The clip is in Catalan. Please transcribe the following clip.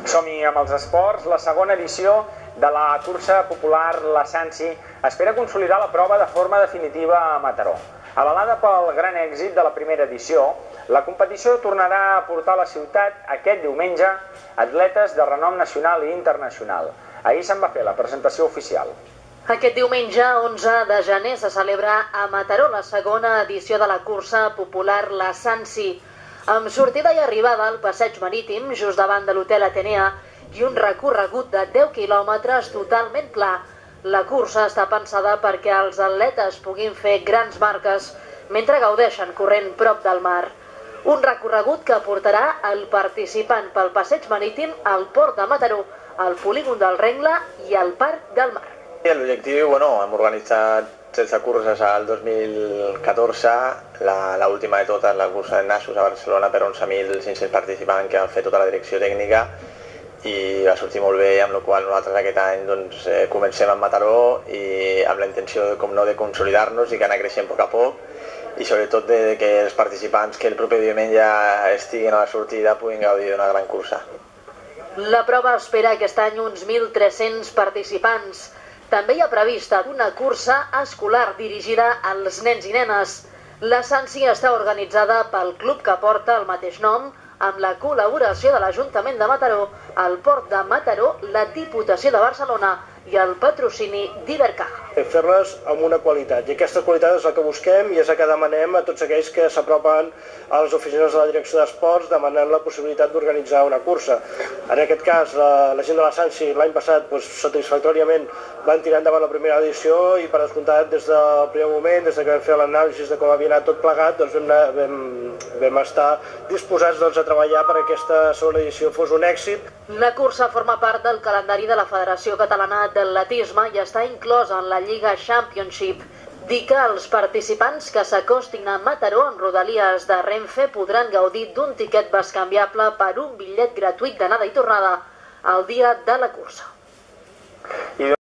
Som-hi amb els esports. La segona edició de la cursa popular La Sansi espera consolidar la prova de forma definitiva a Mataró. Avalada pel gran èxit de la primera edició, la competició tornarà a portar a la ciutat aquest diumenge atletes de renom nacional i internacional. Ahir se'n va fer la presentació oficial. Aquest diumenge, 11 de gener, se celebra a Mataró la segona edició de la cursa popular La Sansi, amb sortida i arribada al passeig marítim, just davant de l'Hotel Atenea, i un recorregut de 10 quilòmetres totalment pla. La cursa està pensada perquè els atletes puguin fer grans marques mentre gaudeixen corrent prop del mar. Un recorregut que portarà el participant pel passeig marítim al port de Mataró, al polígon del Rengle i al parc del mar. L'objectiu, hem organitzat 16 curses al 2014, l'última de totes, la cursa de Nassos a Barcelona, per 11.500 participants que han fet tota la direcció tècnica i va sortir molt bé, amb la qual nosaltres aquest any comencem a Mataró i amb la intenció de consolidar-nos i que anar creixent a poc a poc i sobretot que els participants que el proper diumenge estiguin a la sortida puguin gaudir d'una gran cursa. La prova espera aquest any uns 1.300 participants. També hi ha prevista una cursa escolar dirigida als nens i nenes. La Sansi està organitzada pel club que porta el mateix nom, amb la col·laboració de l'Ajuntament de Mataró, el Port de Mataró, la Diputació de Barcelona i el patrocini d'Ibercaja. Fer-les amb una qualitat, i aquesta qualitat és la que busquem i és la que demanem a tots aquells que s'apropen a les oficines de la Direcció d'Esports demanant la possibilitat d'organitzar una cursa. En aquest cas, la gent de la Sansi l'any passat satisfactòriament van tirar endavant la primera edició i per descomptat des del primer moment, des que vam fer l'anàlisi de com havia anat tot plegat, vam estar disposats a treballar perquè aquesta segona edició fos un èxit. La cursa forma part del calendari de la Federació Catalana d'Atletisme i està inclosa en la Lliga Championship. Dir que els participants que s'acostin a Mataró amb rodalies de Renfe podran gaudir d'un tiquet bescanviable per un bitllet gratuït d'anada i tornada el dia de la cursa.